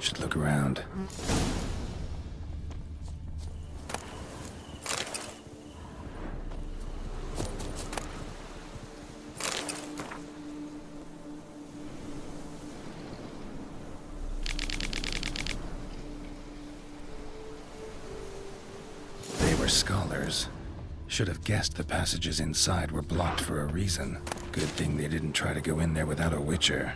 Should look around. They were scholars. Should have guessed the passages inside were blocked for a reason. Good thing they didn't try to go in there without a witcher.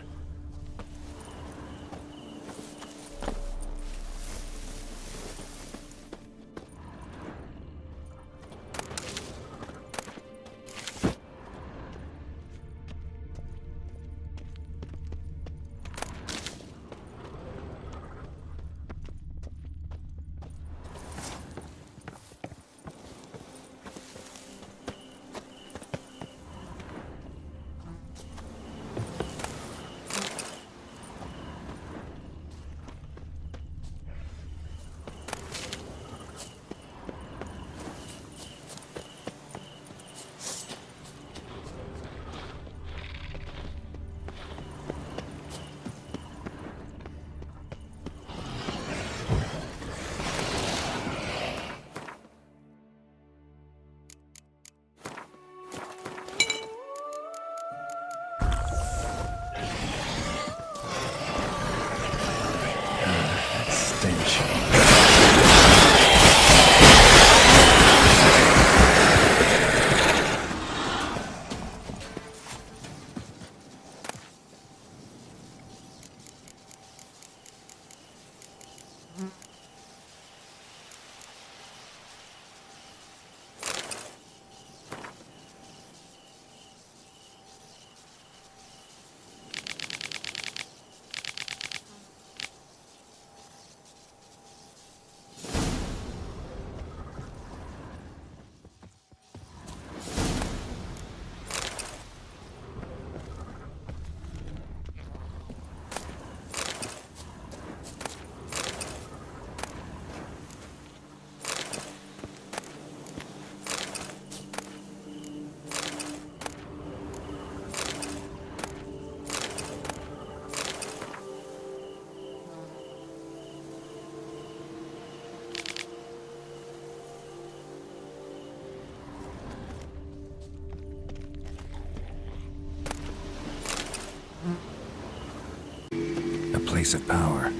A place of power.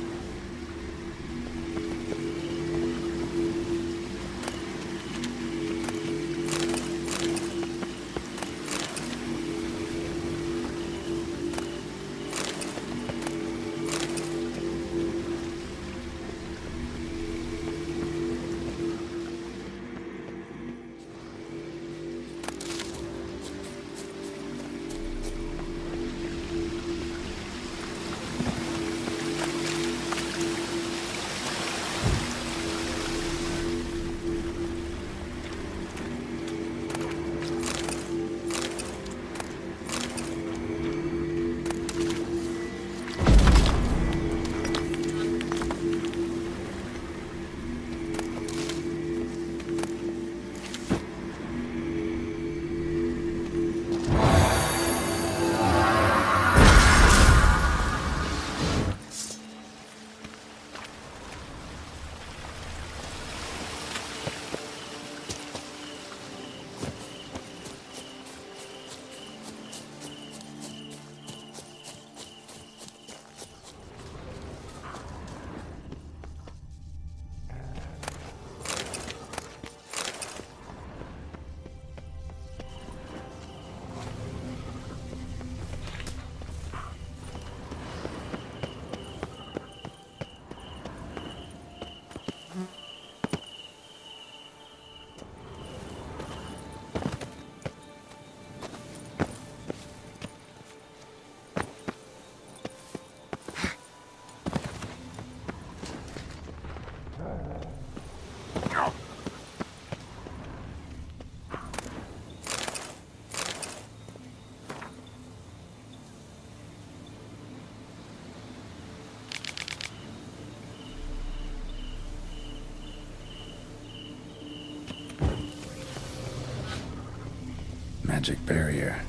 Magic barrier.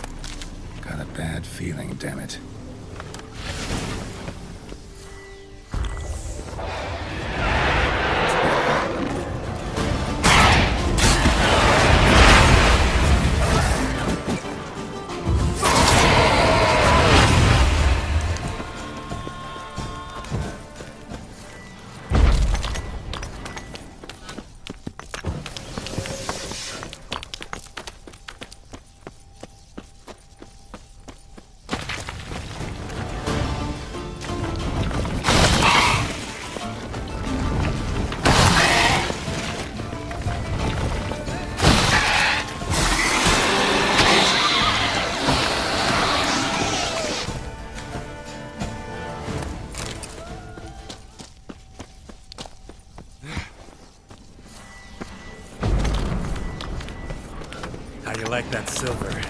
Got a bad feeling, damn it. You like that silver?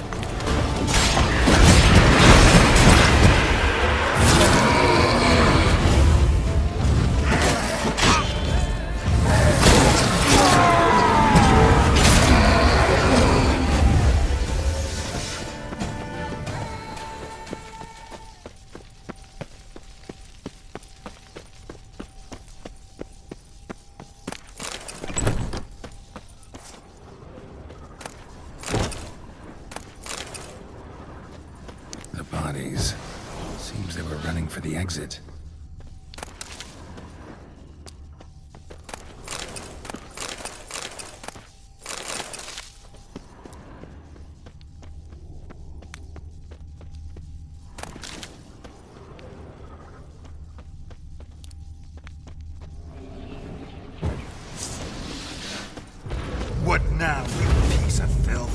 Seems they were running for the exit. What now, you piece of filth?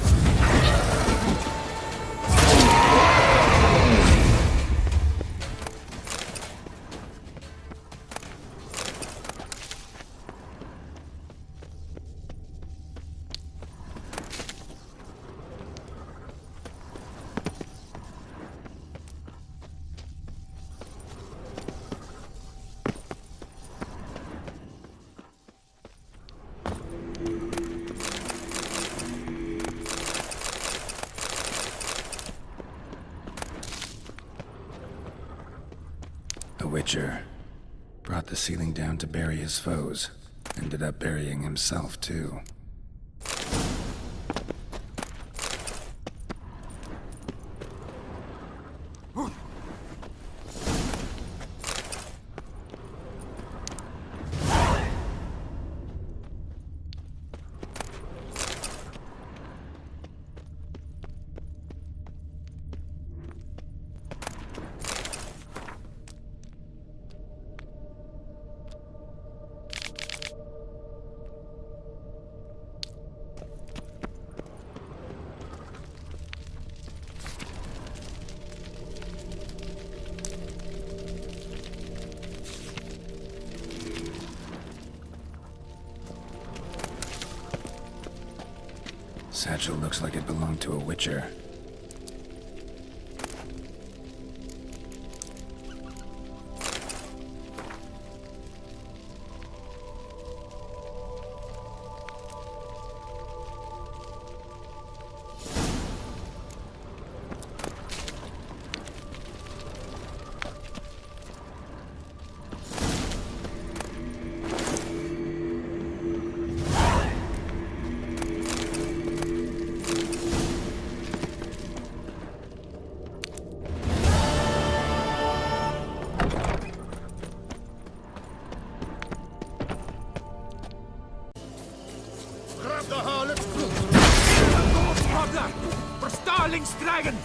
The Witcher brought the ceiling down to bury his foes. Ended up burying himself, too. Satchel looks like it belonged to a Witcher. Dragon!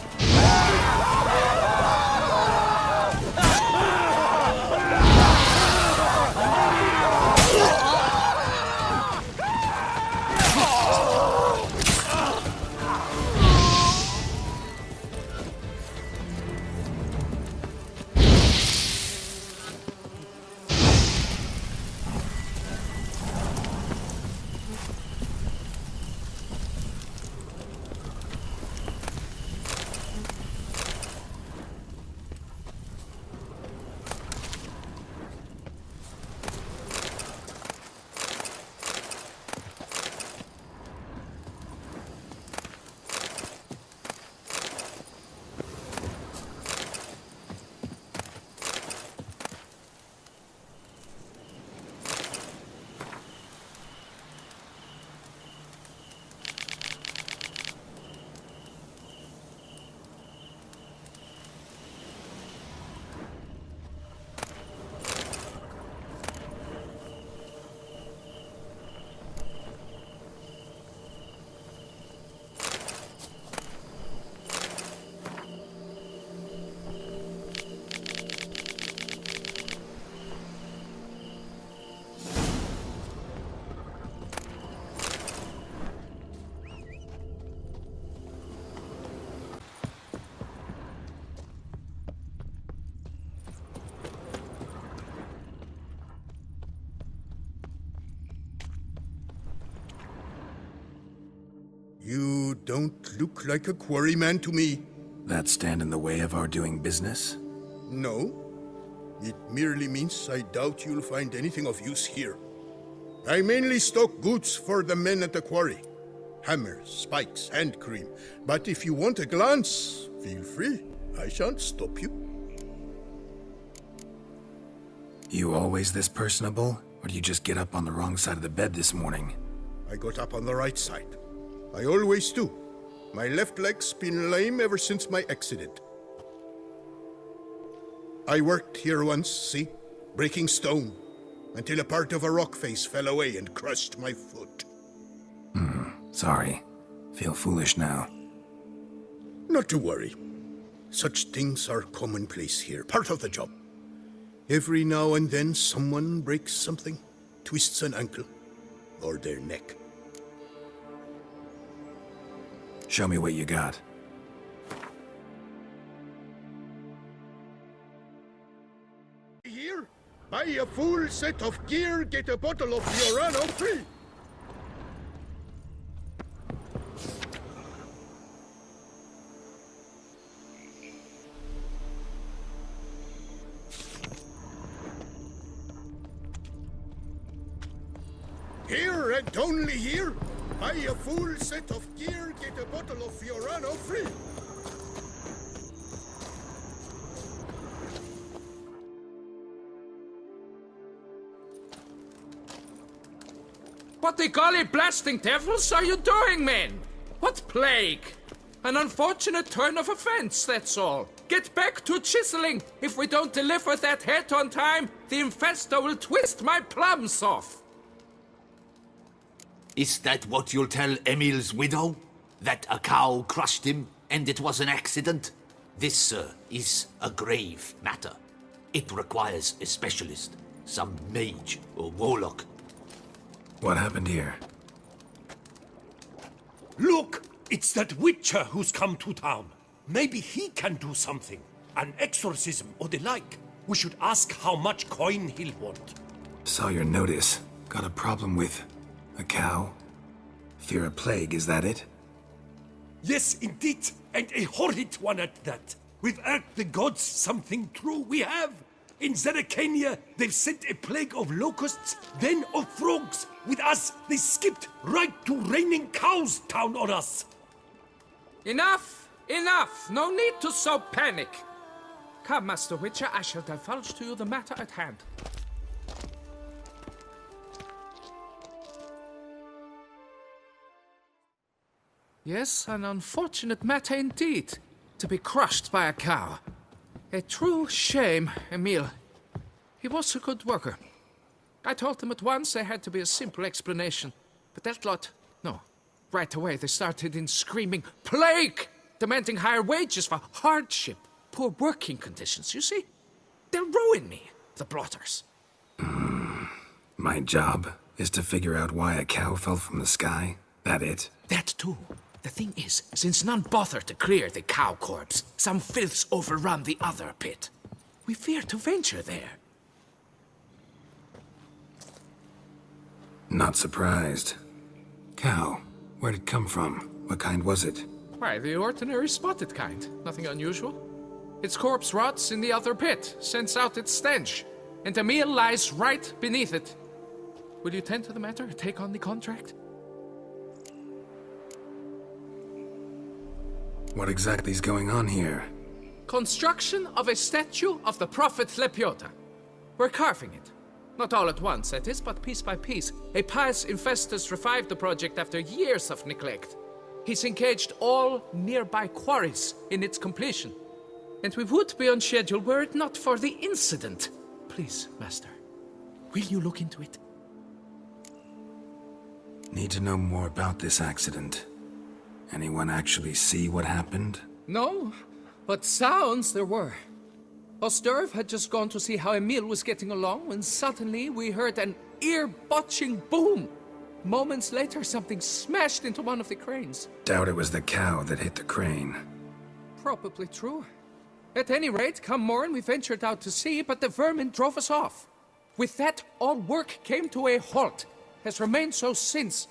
You don't look like a quarryman to me. That stand in the way of our doing business? No. It merely means I doubt you'll find anything of use here. I mainly stock goods for the men at the quarry. Hammers, spikes, hand cream. But if you want a glance, feel free. I shan't stop you. You always this personable? Or do you just get up on the wrong side of the bed this morning? I got up on the right side. I always do. My left leg's been lame ever since my accident. I worked here once, see? Breaking stone. Until a part of a rock face fell away and crushed my foot. Sorry. Feel foolish now. Not to worry. Such things are commonplace here, part of the job. Every now and then someone breaks something, twists an ankle, or their neck. Show me what you got. Here, buy a full set of gear, get a bottle of Fiorano free. Here and only here, buy a full set of gear, get a bottle of Fiorano free. What the golly blasting devils are you doing, men? What plague? An unfortunate turn of offense, that's all. Get back to chiseling. If we don't deliver that head on time, the infestor will twist my plums off. Is that what you'll tell Emil's widow? That a cow crushed him and it was an accident? This, sir, is a grave matter. It requires a specialist, some mage or warlock. What happened here? Look! It's that witcher who's come to town. Maybe he can do something. An exorcism or the like. We should ask how much coin he'll want. Saw your notice. Got a problem with a cow? Fear a plague, is that it? Yes, indeed. And a horrid one at that. We've irked the gods something true, we have. In Zeracania, they've sent a plague of locusts, then of frogs. With us, they skipped right to raining cows down on us. Enough! Enough! No need to so panic. Come, Master Witcher, I shall divulge to you the matter at hand. Yes, an unfortunate matter indeed, to be crushed by a cow. A true shame, Emil. He was a good worker. I told them at once there had to be a simple explanation. But that lot, no. Right away they started in screaming, plague! Demanding higher wages for hardship, poor working conditions, you see? They'll ruin me, the blotters. My job is to figure out why a cow fell from the sky? That it? That too. The thing is, since none bother to clear the cow corpse, some filths overrun the other pit. We fear to venture there. Not surprised. Cow, where'd it come from? What kind was it? Why, the ordinary spotted kind. Nothing unusual. Its corpse rots in the other pit, sends out its stench, and Emil lies right beneath it. Will you tend to the matter, take on the contract? What exactly is going on here? Construction of a statue of the prophet Lepiota. We're carving it. Not all at once, that is, but piece by piece. A pious infestus revived the project after years of neglect. He's engaged all nearby quarries in its completion. And we would be on schedule were it not for the incident. Please, Master, will you look into it? Need to know more about this accident. Anyone actually see what happened? No, but sounds there were. Osterv had just gone to see how Emil was getting along when suddenly we heard an ear-botching boom. Moments later, something smashed into one of the cranes. Doubt it was the cow that hit the crane. Probably true. At any rate, come morn we ventured out to sea, but the vermin drove us off. With that, all work came to a halt. Has remained so since.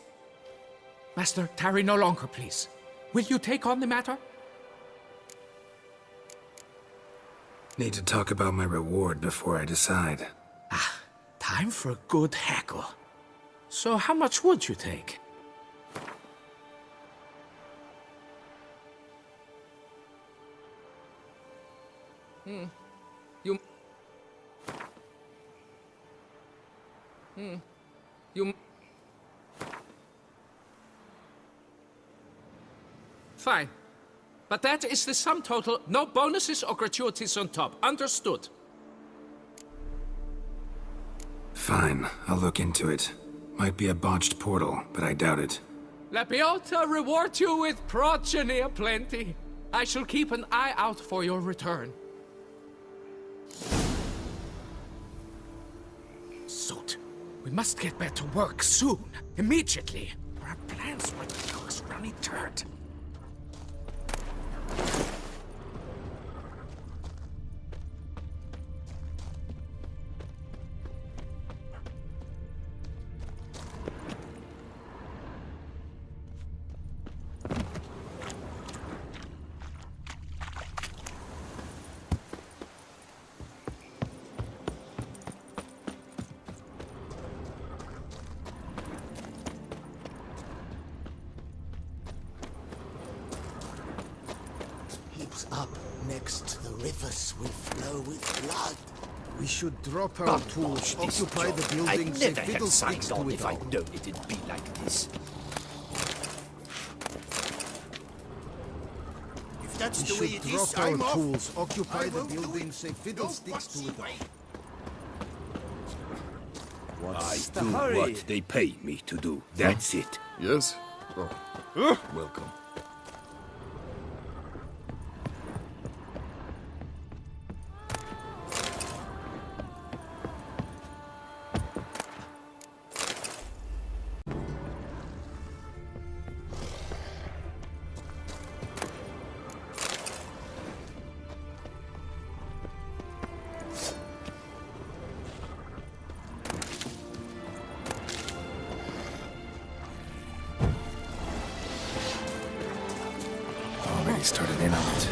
Master, tarry no longer, please. Will you take on the matter? Need to talk about my reward before I decide. Time for a good hackle. So how much would you take? You... Fine. But that is the sum total. No bonuses or gratuities on top. Understood? Fine, I'll look into it. Might be a botched portal, but I doubt it. La Biota reward you with progeny aplenty. I shall keep an eye out for your return. Soot. We must get back to work soon. Immediately. Or our plans will be cook's runny turd. Up next, the rivers will flow with blood. We should drop our tools, occupy the buildings, and fiddlesticks to it if I'd all. known it'd be like this. If that's We the way should it is, drop I'm our off. tools, occupy I the won't do buildings, and fiddlesticks to it all. I do what they pay me to do. That's it. Yes? Oh. Welcome. Already started in on it.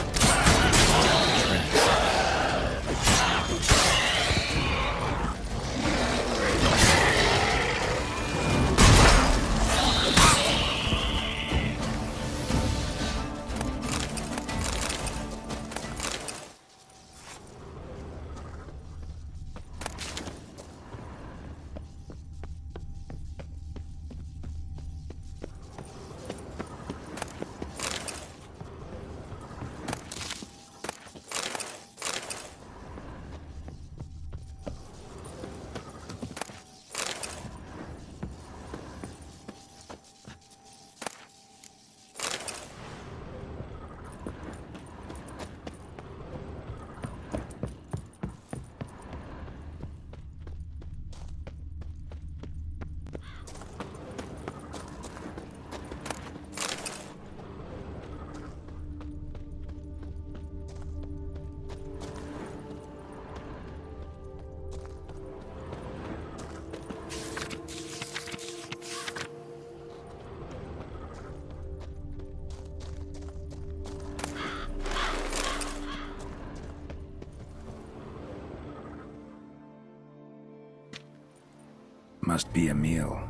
Must be Emil.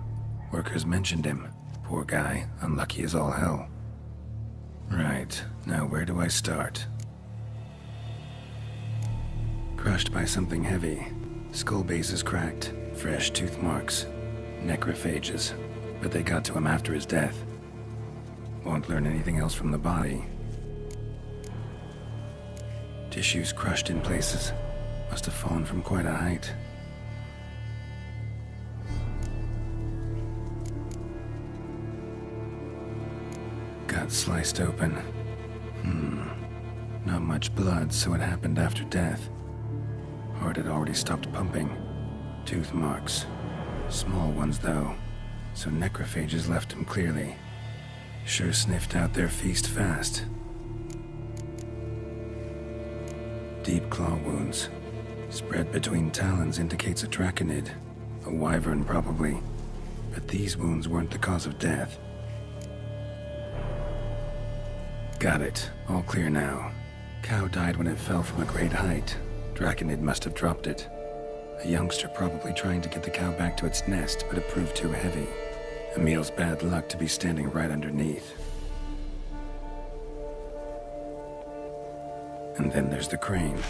Workers mentioned him. Poor guy, unlucky as all hell. Right, now where do I start? Crushed by something heavy. Skull base is cracked. Fresh tooth marks. Necrophages. But they got to him after his death. Won't learn anything else from the body. Tissues crushed in places. Must have fallen from quite a height. Gut sliced open. Not much blood, so it happened after death. Heart had already stopped pumping. Tooth marks. Small ones, though, so necrophages left him clearly. Sure sniffed out their feast fast. Deep claw wounds. Spread between talons indicates a draconid. A wyvern, probably. But these wounds weren't the cause of death. Got it. All clear now. Cow died when it fell from a great height. Draconid must have dropped it. A youngster probably trying to get the cow back to its nest, but it proved too heavy. Emil's bad luck to be standing right underneath. And then there's the crane.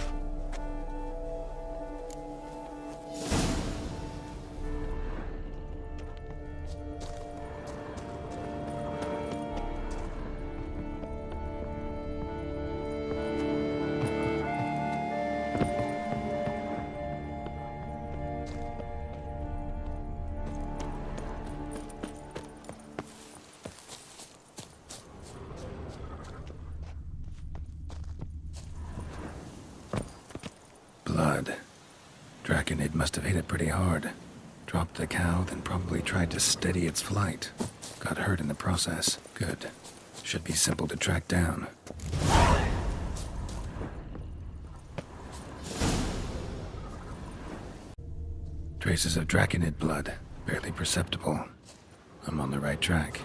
Blood. Draconid must have hit it pretty hard. Dropped the cow, then probably tried to steady its flight. Got hurt in the process. Good. Should be simple to track down. Traces of Draconid blood. Barely perceptible. I'm on the right track.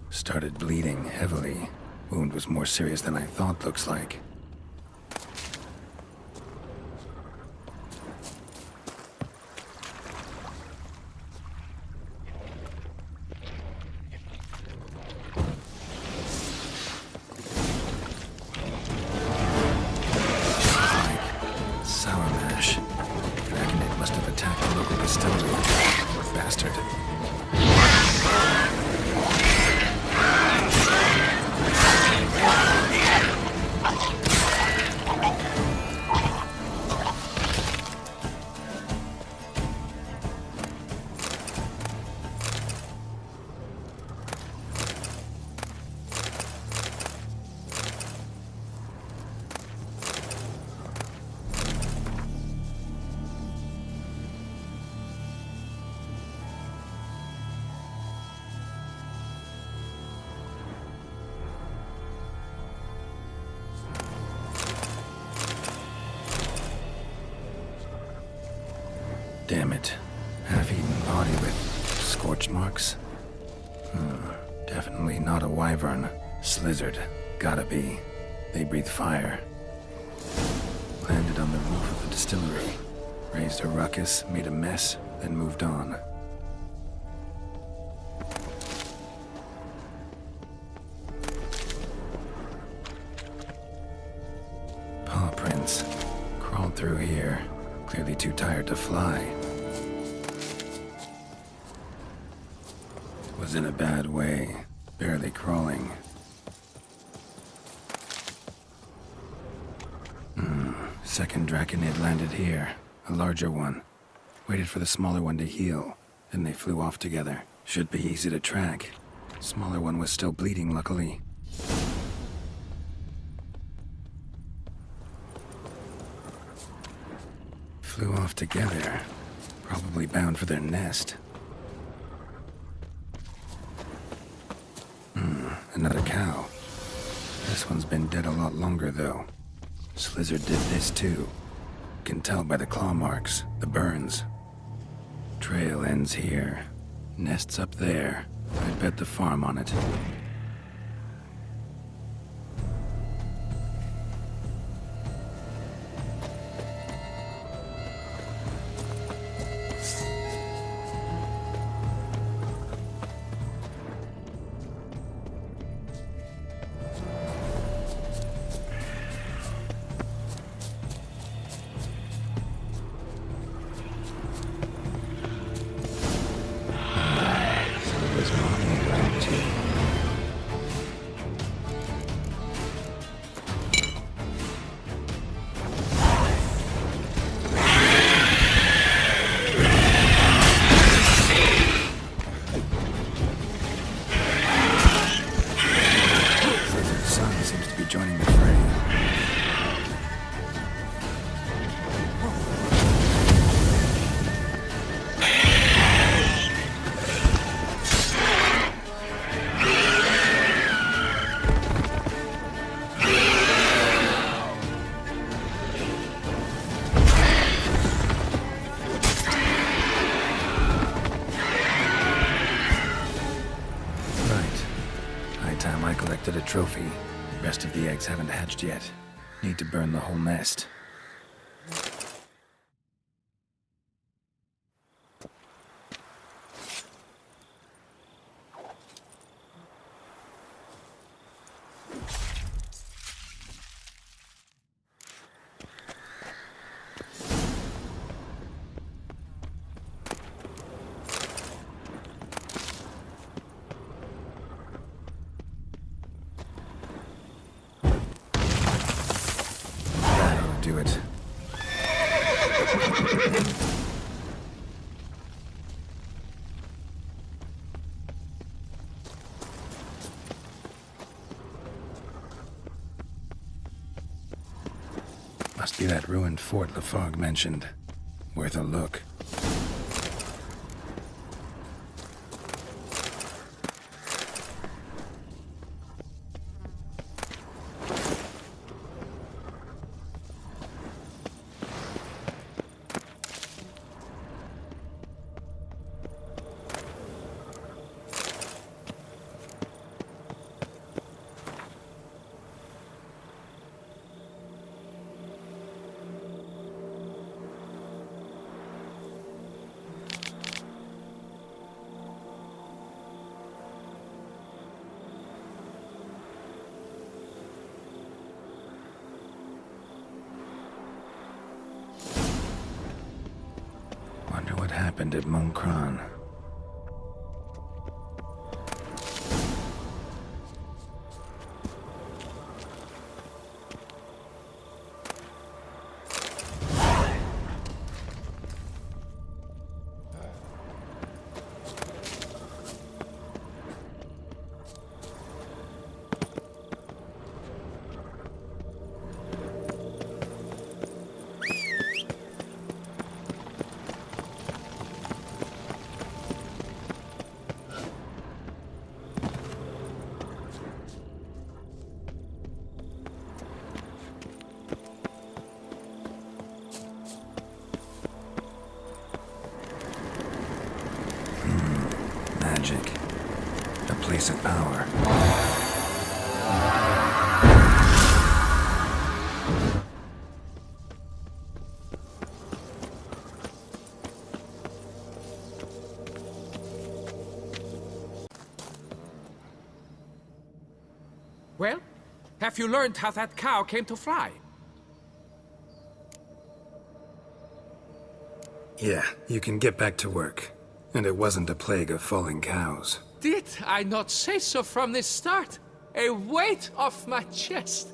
Started bleeding heavily. Wound was more serious than I thought, looks like. Sour mash. Draconid must have attacked the local distillery. Bastard. Damn it. Half-eaten body with scorch marks? Definitely not a wyvern. Slizzard. Gotta be. They breathe fire. Landed on the roof of the distillery. Raised a ruckus, made a mess, then moved on. Paw prints. Crawled through here. Clearly too tired to fly. Was in a bad way. Barely crawling. Second Draconid landed here. A larger one. Waited for the smaller one to heal. Then they flew off together. Should be easy to track. Smaller one was still bleeding, luckily. Flew off together. Probably bound for their nest. Another cow. This one's been dead a lot longer, though. Slizzard did this, too. Can tell by the claw marks, the burns. Trail ends here. Nest's up there. I bet the farm on it. This morning, too. collected a trophy. Rest of the eggs haven't hatched yet. Need to burn the whole nest. Do it. Must be that ruined fort LaFog mentioned. Worth a look. Wonder what happened at Monkran. Magic. A place of power. Well, have you learned how that cow came to fly? Yeah, you can get back to work. And it wasn't a plague of falling cows. Did I not say so from the start? A weight off my chest.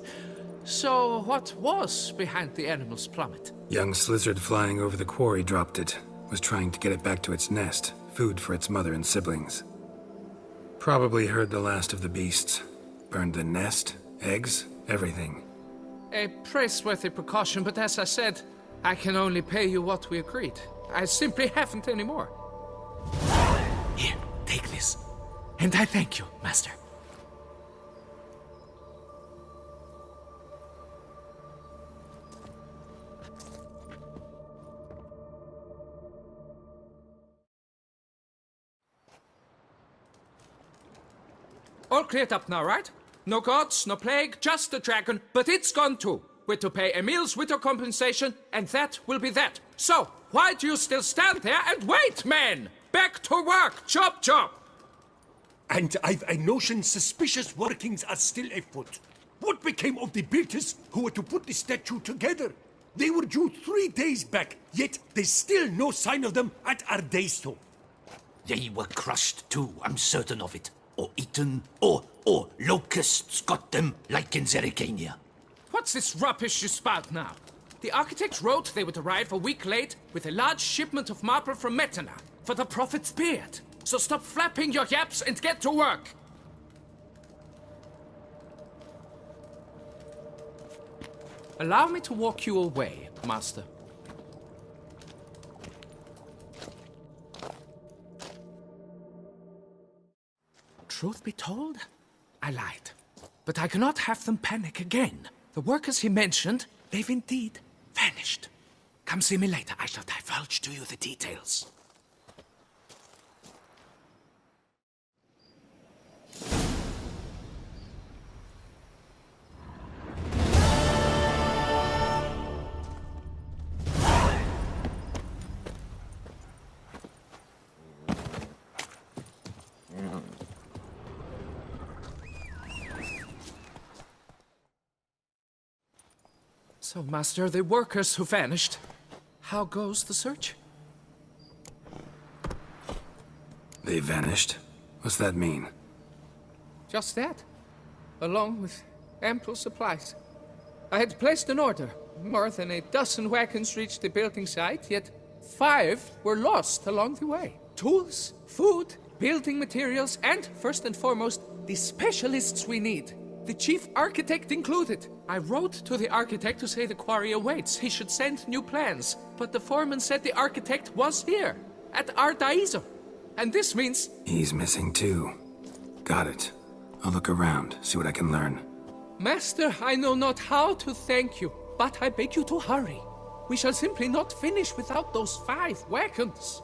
So what was behind the animal's plummet? Young lizard flying over the quarry dropped it. Was trying to get it back to its nest. Food for its mother and siblings. Probably heard the last of the beasts. Burned the nest, eggs, everything. A praiseworthy precaution, but as I said, I can only pay you what we agreed. I simply haven't any more. Here, take this. And I thank you, Master. All cleared up now, right? No gods, no plague, just the dragon, but it's gone too. We're to pay Emil's widow compensation, and that will be that. So, why do you still stand there and wait, men? Back to work! Chop, chop! And I've a notion suspicious workings are still afoot. What became of the builders who were to put the statue together? They were due 3 days back, yet there's still no sign of them at our daystone. They were crushed too, I'm certain of it. Or eaten, or locusts got them, like in Zerikania. What's this rubbish you spout now? The architect wrote they would arrive a week late with a large shipment of marble from Metana for the prophet's beard. So stop flapping your yaps and get to work. Allow me to walk you away, Master. Truth be told, I lied. But I cannot have them panic again. The workers he mentioned, they've indeed vanished. Come see me later. I shall divulge to you the details. So, Master, the workers who vanished. How goes the search? They vanished? What's that mean? Just that. Along with ample supplies. I had placed an order. More than a dozen wagons reached the building site, yet 5 were lost along the way. Tools, food, building materials, and, first and foremost, the specialists we need. The chief architect included. I wrote to the architect to say the quarry awaits. He should send new plans. But the foreman said the architect was here, at Ardaizo. And this means... He's missing too. Got it. I'll look around, see what I can learn. Master, I know not how to thank you, but I beg you to hurry. We shall simply not finish without those 5 wagons.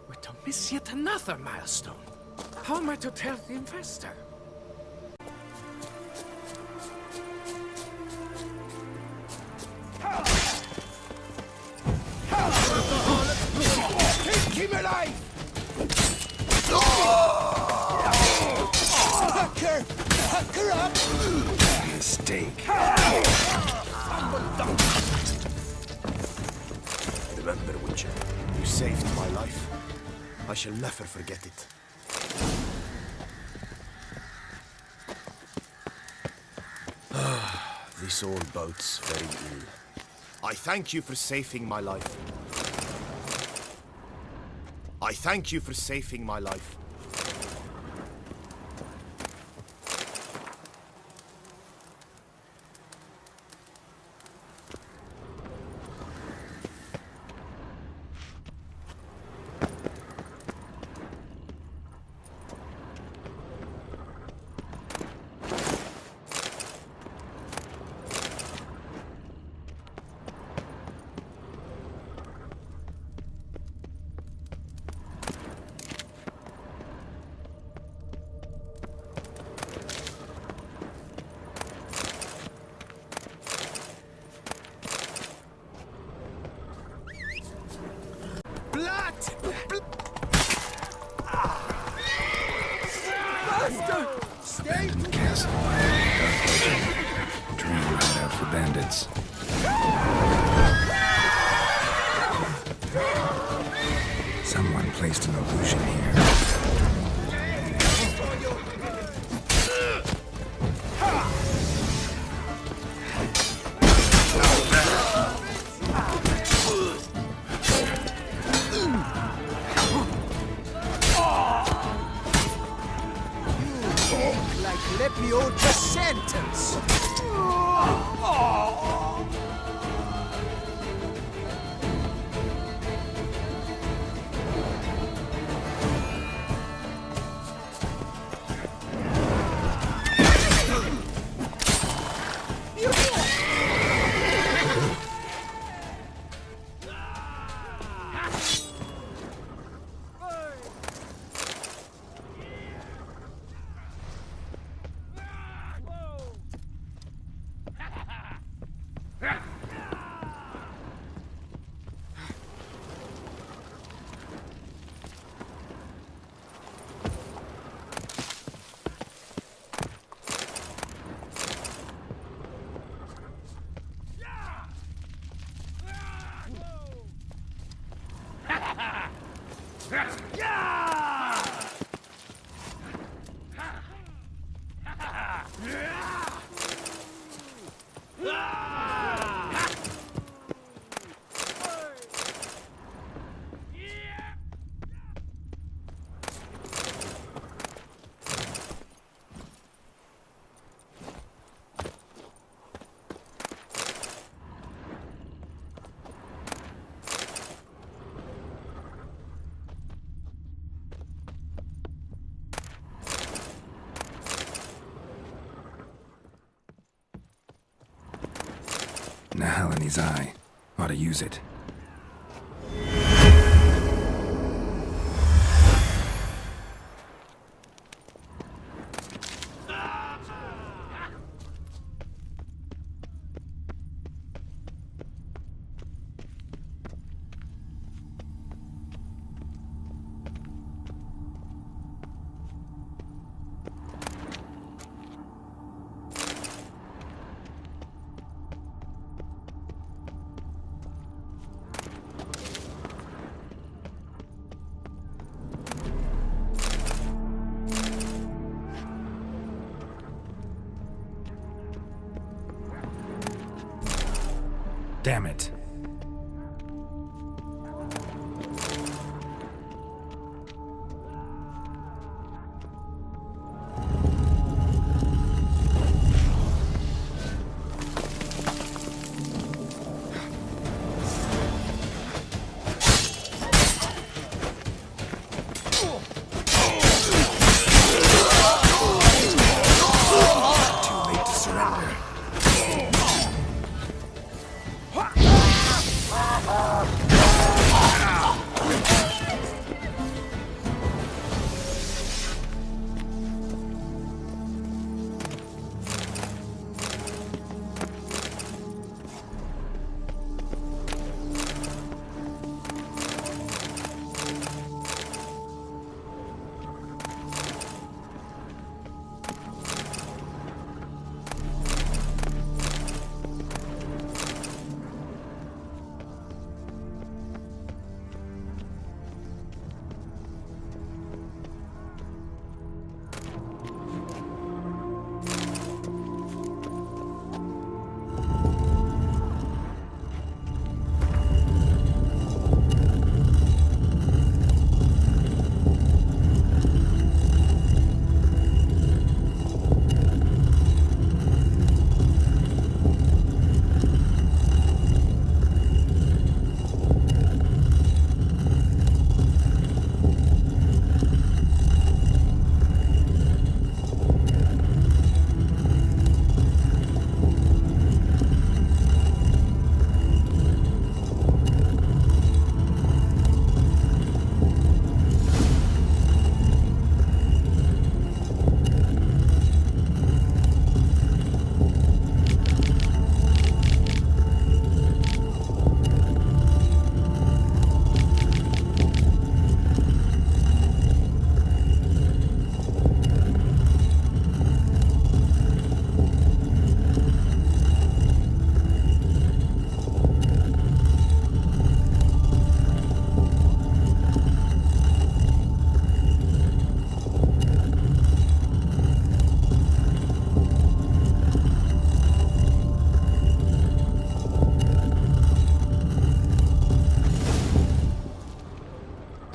We're to miss yet another milestone. How am I to tell the investor? Keep him alive! Hacker up! Mistake. Remember, Witcher, you saved my life. I shall never forget it. This old boat's very ill. I thank you for saving my life. I thank you for saving my life. Abandoned castle. Dream hideout for bandits. Someone placed an illusion here. Let me out the sentence! Nahalani's eye. Ought to use it. Damn it.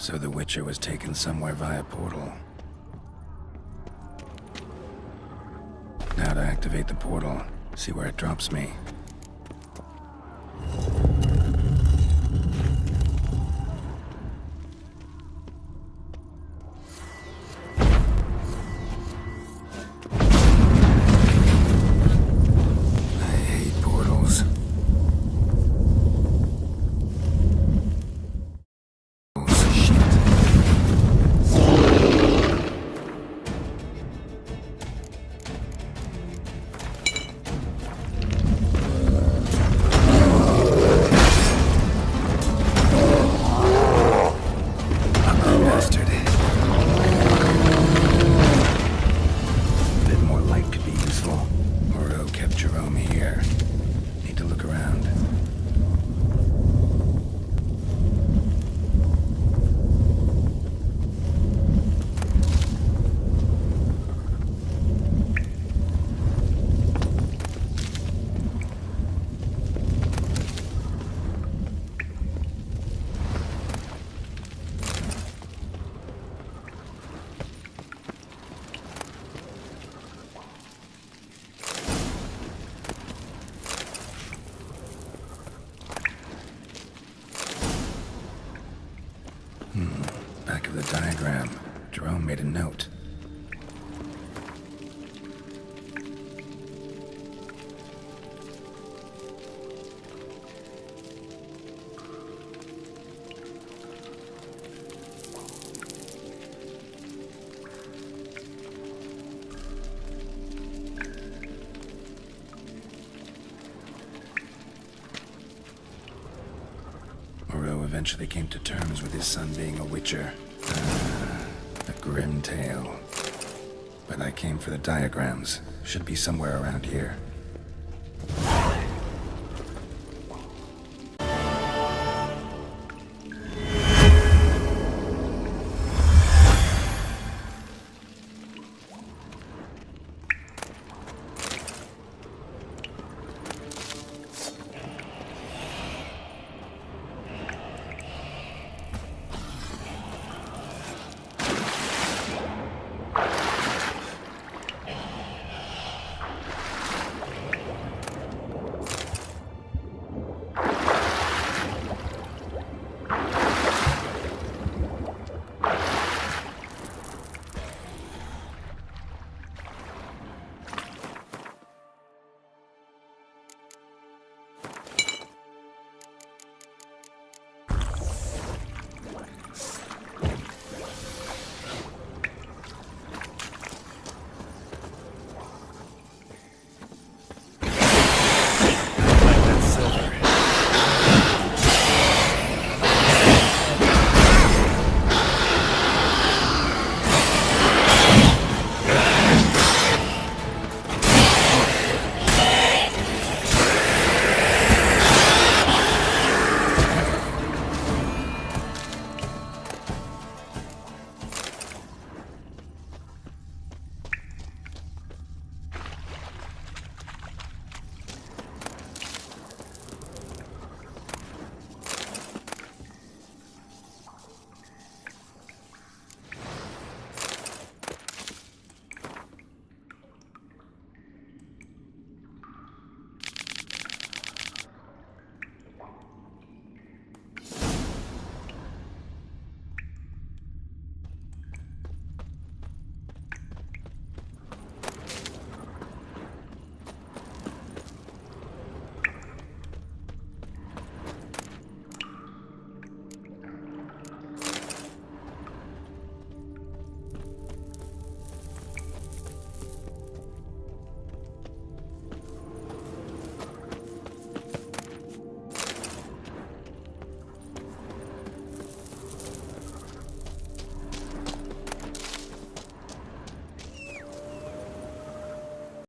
So the Witcher was taken somewhere via portal. Now to activate the portal, see where it drops me. I hate portals. Back of the diagram, Jerome made a note. Moreau eventually came to terms with his son being a Witcher. A grim tale. But I came for the diagrams. Should be somewhere around here.